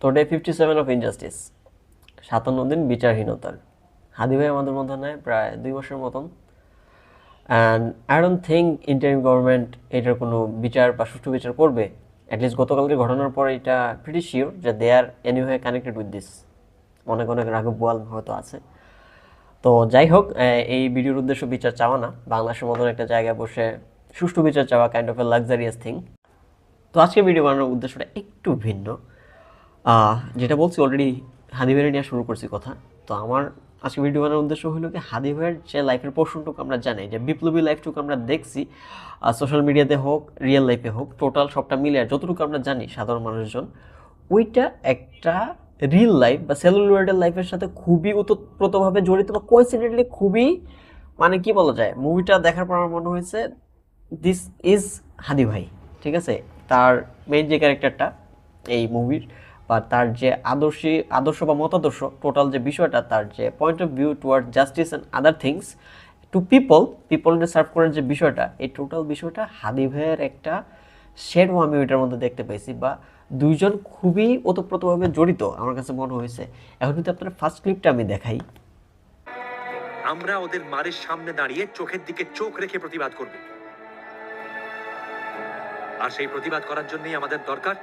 তো day 57 of injustice, 57 দিন বিচারহীনতার। হাদি ভাই আমাদের মধ্যে নেয় প্রায় 2 মাসের মতন। And I don't think interim government এটার কোনো বিচার বা সুষ্ঠু বিচার করবে। অ্যাটলিস্ট গতকালকে ঘটনার পর এটা প্রিটি শিওর যে দে আর এনিওয়ে কানেক্টেড উইথ দিস। অনেক অনেক রাঘব বোয়াল হয়তো আছে। তো যাই হোক, এই ভিডিওর উদ্দেশ্য বিচার চাওয়া না, বাংলাদেশের মতন একটা জায়গায় বসে সুষ্ঠু বিচার চাওয়া kind of A luxurious thing. তো আজকে ভিডিও বানানোর উদ্দেশ্যটা একটু ভিন্ন। যেটা বলছি অলরেডি হাদি ভাইয়ের নিয়ে শুরু করছি কথা। তো আমার আজকে ভিডিও বানানোর উদ্দেশ্য হলো কি, হাদি ভাইয়ের যে লাইফের পোর্শনটুকু আমরা জানি, যে বিপ্লবী লাইফটুকু আমরা দেখছি সোশ্যাল মিডিয়াতে হোক, রিয়েল লাইফে হোক, টোটাল সবটা মিলে যতটুকু আমরা জানি সাধারণ মানুষজন, ওইটা একটা রিয়েল লাইফ বা সেলুলার লাইফের সাথে খুবই ওতপ্রোতভাবে জড়িত, বা কোইন্সিডেন্টলি খুবই, মানে কি বলা যায়, মুভিটা দেখার পর আমার মনে হয়েছে দিস ইজ হাদি ভাই। ঠিক আছে, তার মেইন যে ক্যারেক্টারটা এই মুভির, বা তার যে আদর্শ বা মতাদর্শ, টোটাল যে বিষয়টা, তার যে point of view toward justice and other things to পিপলকে সার্ভ করার যে বিষয়টা, এই টোটাল বিষয়টা হাদি ভাইয়ের একটা শেডও আমি ওইটার মধ্যে দেখতে পাইছি, বা দুইজন খুবই ওতপ্রোতভাবে জড়িত আমার কাছে মনে হয়েছে। এখন যদি আপনার ফার্স্ট ক্লিপটা আমি দেখাই। আমরা ওদের মারের সামনে দাঁড়িয়ে চোখের দিকে চোখ রেখে প্রতিবাদ করব, আর সেই প্রতিবাদ করার জন্যই আমাদের দরকার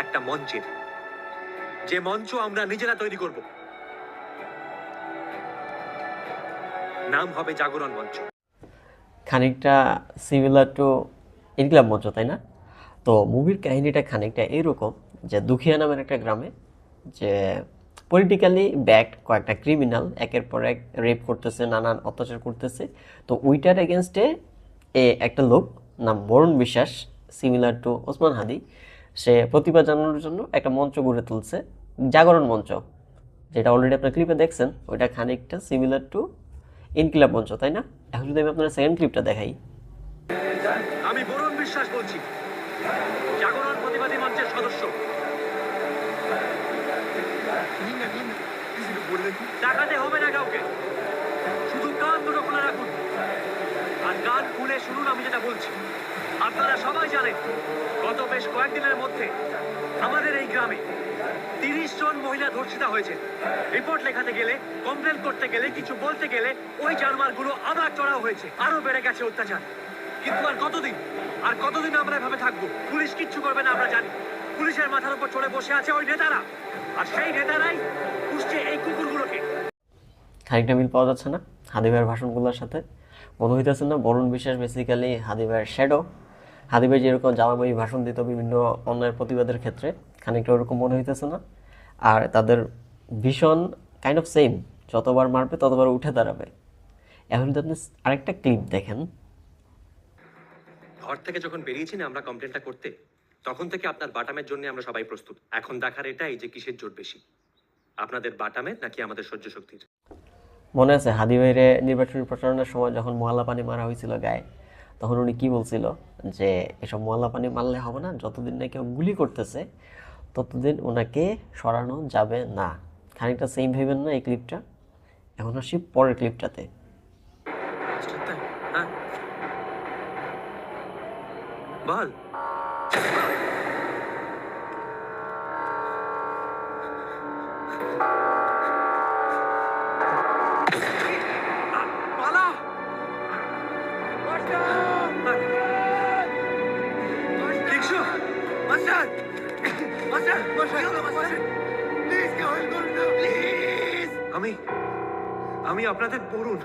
একটা মঞ্চের, যে মঞ্চ আমরা নিজেরা তৈরি করব। নাম হবে জাগরণ মঞ্চ। খানিকটা সিমিলার টু ইনকিলাব মঞ্চ, তাই না? তো মুভির কাহিনীটা খানিকটা এরকম যে দুখিয়া নামের একটা গ্রামে যে পলিটিক্যালি ব্যাকড কয়েকটা ক্রিমিনাল একের পর এক রেপ করতেছে, নানান অত্যাচার করতেছে। তো ওইটার এগেনস্টে একটা লোক নাম বরুণ বিশ্বাস, সিমিলার টু ওসমান হাদি, সে প্রতিবাদ জানানোর জন্য একটা মঞ্চ গড়ে তুলছে, জাগরণ মঞ্চ, যেটা অলরেডি আপনার ক্লিপে দেখছেন। ওইটা খানিকটা সিমিলার টু ইনকিলাব মঞ্চ, তাই না? এখন যদি আমি আপনার সেকেন্ড ক্লিপটা দেখাই। আমি বরুণ বিশ্বাস বলছি, জাগরণ প্রতিবাদী মঞ্চের সদস্য। দেখাতে হবে না কাউকে, শুধু কান দুটো খুলে রাখুন, আর কান খুলে শুনুন আমি যেটা বলছি। আপনারা সবাই জানেন গত বেশ কয়েকদিনের মধ্যে আমাদের এই গ্রামে 30 জন মহিলা ধর্ষিতা হয়েছে। রিপোর্ট লেখাতে গেলে, কমপ্লেন করতে গেলে, কিছু বলতে গেলে ওই জানোয়ারগুলো আবার চড়াও হয়েছে, আরো বেড়ে গেছে অত্যাচার। কিন্তু আর কতদিন আমরা এভাবে থাকবো? পুলিশ কিচ্ছু করবে না আমরা জানি। পুলিশের মাথার উপর চড়ে বসে আছে ওই নেতারা, আর সেই নেতারাই পুষছে এই কুকুরগুলোকে। খানিকটা মিল পাওয়া যাচ্ছে না হাদি ভাইয়ের ভাষণগুলোর সাথে? মনে হইতেছে না বরুণ বিশ্বাস বেসিক্যালি হাদি ভাইয়ের শ্যাডো? হাদি ভাই যেরকম জ্বালাময়ী ভাষণ দিত বিভিন্ন অন্যায়ের প্রতিবাদের ক্ষেত্রে, খানিকটা ওরকম মনে হইতেছে না? আর তাদের ভীষণ কাইন্ড অফ সেম, যতবার মারবে ততবার উঠে দাঁড়াবে। এখন যদি আপনি আরেকটা ক্লিপ দেখেন। ঘর থেকে যখন বেরিয়েছি না আমরা কমপ্লেনটা করতে, তখন থেকে আপনার বাটামের জন্য আমরা সবাই প্রস্তুত। এখন দেখার এটাই যে কিসের জোর বেশি, আপনাদের বাটামের নাকি আমাদের সহ্য শক্তির। মনে আছে হাদি ভাইয়ের নির্বাচনী প্রচারণার সময় যখন মহল্লা পানি মারা হয়েছিল গায়ে, তখন উনি কি বলছিল যে এসব মহল্লা পানি মারলে হবে না, যতদিন না কেউ গুলি করতেছে ততদিন ওনাকে সরানো যাবে না। খানিকটা সেম ভেবেন না এই ক্লিপটা? এখন আসি পরের ক্লিপটাতে। হ্যাঁ বল। আমি আপনাদের বরুণ।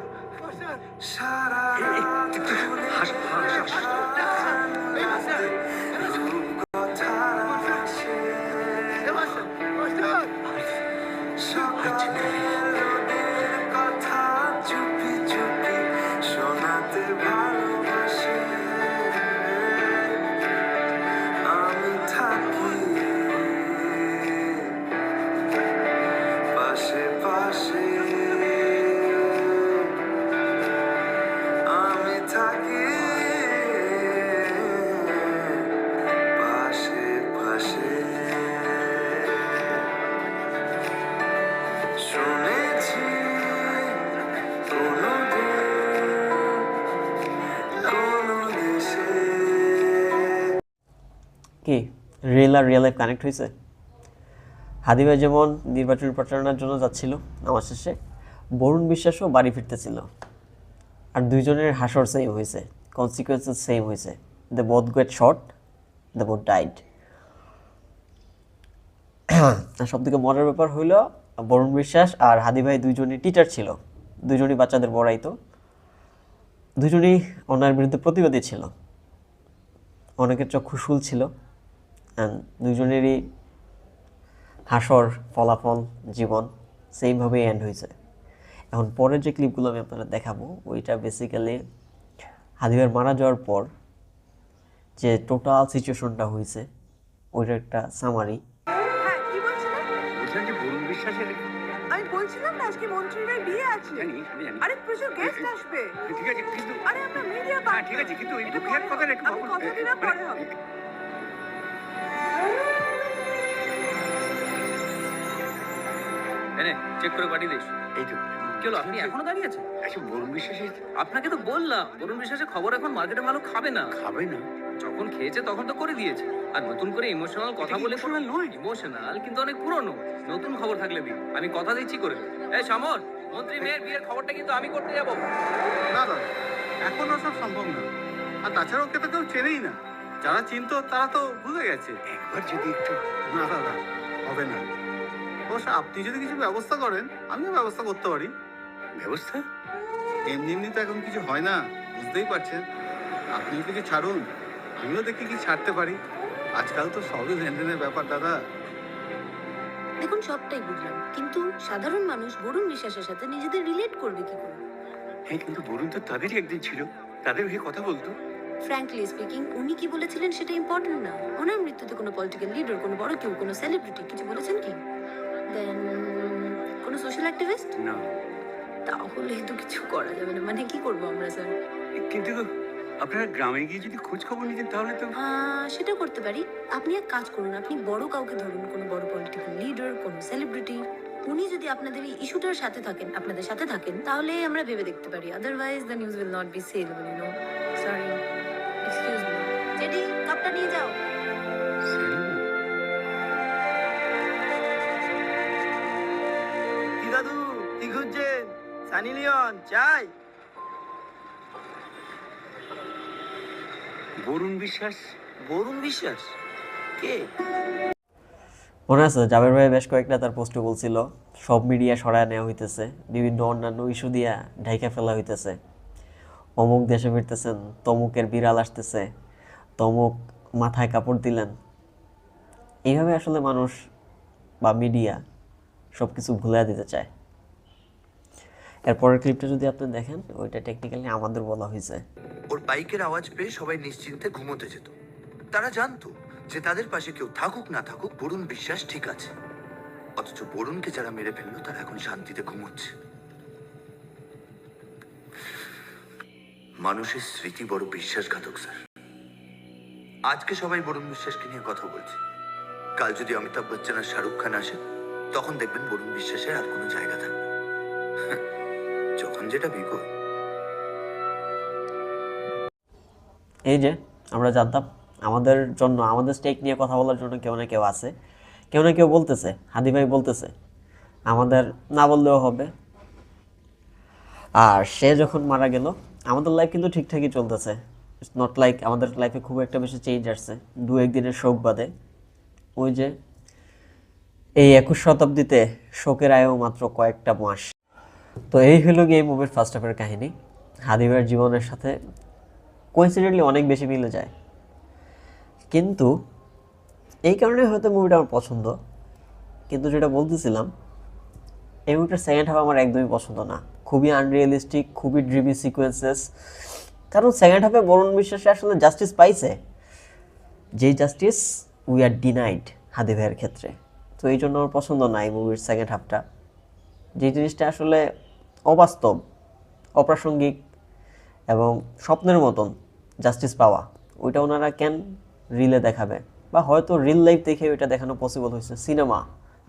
কি রিয়েল আর রিয়েল লাইফ কানেক্ট হয়েছে? হাদি ভাই যেমন নির্বাচনী প্রচারণার জন্য যাচ্ছিল, আমার শেষে বরুণ বিশ্বাসও বাড়ি ফিরতেছিল। আর দুইজনের হাসর সেম হয়েছে, কনসিকুয়েন্সেস সেম হয়েছে। The both get shot, the both died. আর সবথেকে মজার ব্যাপার হইলো বরুণ বিশ্বাস আর হাদি ভাই দুইজনই টিচার ছিল, দুইজনই বাচ্চাদের পড়াইতো, দুইজনই অন্যায়ের বিরুদ্ধে প্রতিবাদী ছিল, অনেকের চক্ষু শুল ছিল। অ্যান্ড দুইজনেরই হাসর, ফলাফল, জীবন সেইমভাবেই এন্ড হয়েছে। এখন পরের যে ক্লিপগুলো আমি আপনারা দেখাবো, ওইটা বেসিক্যালি হাদি ভাইয়ের মারা যাওয়ার পর যে টোটাল সিচুয়েশনটা হয়েছে ওইটার একটা সামারি। হ্যাঁ, কি বলছিলেন? বলছিলাম যে বরুণ বিশ্বাসের আমি বলছিলাম না আজকে মন্ত্রীর বিয়ে আছে। জানি। আরে প্রচুর গেস্ট আসবে। ঠিক আছে, কিন্তু আরে আমরা মিডিয়া হ্যাঁ ঠিক আছে, কিন্তু এই দুঃখের কথা একটু আমি কথা দিলাম পরে হবে। এনে চেক করে পাঠিয়ে দিস। এই তো কি হলো, আপনি এখনো দাঁড়িয়ে আছেন? আচ্ছা, বরুণ বিশ্বাসের আপনাকে তো বললাম বরুণ বিশ্বাসের খবর এখন মার্কেটে ভালো খাবে না। খাবে না। যখন খেয়েছে তখন তো করে দিয়েছে। আর নতুন করে ইমোশনাল কথা বলে ইমোশনাল নয়। ইমোশনাল কিন্তু অনেক পুরনো। নতুন খবর থাকলে দিন, আমি কথা দিচ্ছি করে। এই সমর, মন্ত্রী মেয়ের বিয়ের খবরটা কিন্তু আমি করতে যাবো। না দাদা, এখন ওসব সম্ভব না। আর তাছাড়া ওকে তো কেউ চেনেই না। যারা চিনতো তারা তো ভুলে গেছে। একবার যদি একটু না দাদা, হবে না। অবশ্য আপনি যদি কিছু ব্যবস্থা করেন, আমিও ব্যবস্থা করতে পারি। ব্যবস্থা। এমনি এমনি তো এখন কিছু হয় না, বুঝতেই পারছেন। আপনিও কিছু ছাড়ুন, আমিও দেখি কি ছাড়তে পারি। আজকাল তো সবই লেনদেনের ব্যাপার দাদা। দেখুন সবটাই বুঝলাম, কিন্তু সাধারণ মানুষ বরুণ বিশ্বাসের সাথে নিজেদের রিলেট করবে কি করে? হ্যাঁ, কিন্তু বরুণ তো তাদেরই একদিন ছিল, তাদের হয়ে কথা বলতো। ফ্র্যাঙ্কলি স্পিকিং, উনি কি বলেছিলেন সেটা ইম্পর্টেন্ট না। ওনার মৃত্যুতে কোনো পলিটিক্যাল লিডার, কোনো বড় কেউ, কোনো সেলিব্রিটি কিছু বলেছেন কি? দেন কোনো সোশ্যাল অ্যাক্টিভিস্ট? না, তাহলে তো কিছু করা যাবে না। মানে কি করবো আমরা স্যার? কিন্তু আপনারা গ্রামে গিয়ে যদি খোঁজ খবর নিতেন তাহলে তো। সেটা করতে পারি। আপনি এক কাজ করুন, আপনি বড় কাউকে ধরুন, কোনো বড় পলিটিক্যাল লিডার, কোনো সেলিব্রিটি। উনি যদি আপনাদের এই ইস্যুটার সাথে থাকেন, আপনাদের সাথে থাকেন, তাহলে আমরা ভেবে দেখতে পারি। Otherwise the news will not be sellable, you know. Sorry, excuse me. JD, কাপটা নিয়ে যাও। কি দাদু, কি খুঁজছেন? সানি লিওন চাই? বরুণ বিশ্বাস। বরুণ বিশ্বাস কে? মনে আছে জাবের ভাই বেশ কয়েকটা তার পোস্টে বলছিল সব মিডিয়া সরায় নেওয়া হইতেছে, বিভিন্ন অন্যান্য ইস্যু দিয়া ঢাইকা ফেলা হইতেছে, অমুক দেশে ফিরতেছেন, তমুকের বিড়াল আসতেছে, তমুক মাথায় কাপড় দিলেন। এইভাবে আসলে মানুষ বা মিডিয়া সব কিছু ভুলে দিতে চায়। এরপরের ক্লিপটা যদি আপনি দেখেন, ওইটা টেকনিক্যালি আমাদের বলা হয়েছে। ওর বাইকের আওয়াজ পেয়ে সবাই নিশ্চিন্তে ঘুমোতে যেত। তারা জানতো যে তাদের পাশে কেউ থাকুক না থাকুক, বরুণ বিশ্বাস ঠিক আছে। অথচ বরুণকে যারা মেরে ফেললো তারা এখন শান্তিতে ঘুমোচ্ছে। মানুষের স্মৃতি বড় বিশ্বাসঘাতক স্যার। আজকে সবাই বরুণ বিশ্বাসকে নিয়ে কথা বলছে, কাল যদি অমিতাভ বচ্চন আর শাহরুখ খান আসে, তখন দেখবেন বরুণ বিশ্বাসের আর কোনো জায়গা থাকবে না। যখন যেটা বিকো। এই যে আমরা জানতাম আমাদের জন্য, আমাদের স্টেক নিয়ে কথা বলার জন্য কেউ না কেউ আছে, কেউ না কেউ বলতেছে, হাদি ভাই বলতেছে, আমাদের না বললেও হবে। আর সে যখন মারা গেল, আমাদের লাইফ কিন্তু ঠিকঠাকই চলতেছে। ইটস নট লাইক আমাদের লাইফে খুব একটা বেশি চেঞ্জ আসছে দু একদিনের শোক বাদে। ওই যে এই 21 শতাব্দীতে শোকের আয়ও মাত্র কয়েকটা মাস। তো এই হলো গিয়ে এই মুভির ফার্স্ট হাফের কাহিনী। হাদি ভাইয়ের জীবনের সাথে কোইন্সিডেন্টলি অনেক বেশি মিলে যায়, কিন্তু এই কারণে হয়তো মুভিটা আমার পছন্দ। কিন্তু যেটা বলতেছিলাম, এই মুভিটার সেকেন্ড হাফ আমার একদমই পছন্দ না। খুবই আনরিয়েলিস্টিক, খুবই ড্রিমি সিকোয়েন্সেস। কারণ সেকেন্ড হাফে বরুণ বিশ্বাসে আসলে জাস্টিস পাইছে, যেই জাস্টিস উই আর ডিনাইড হাদি ভাইয়ের ক্ষেত্রে। তো এই জন্য আমার পছন্দ না এই মুভির সেকেন্ড হাফটা। যে জিনিসটা আসলে অবাস্তব, অপ্রাসঙ্গিক এবং স্বপ্নের মতন জাস্টিস পাওয়া, ওইটা ওনারা কেন রিলে দেখাবে? বা হয়তো রিল লাইফ দেখে ওইটা দেখানো পসিবল হয়েছে, সিনেমা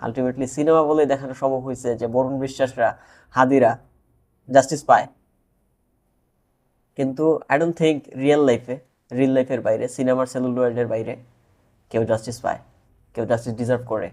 আলটিমেটলি সিনেমা বলে দেখানো সম্ভব হয়েছে যে বরুণ বিশ্বাসরা, হাদিরা জাস্টিস পায়। কিন্তু আই ডোন্ট থিঙ্ক রিল লাইফের বাইরে, সিনেমার সেলুলয়েডের বাইরে কেউ জাস্টিস পায়, কেউ জাস্টিস ডিজার্ভ করে।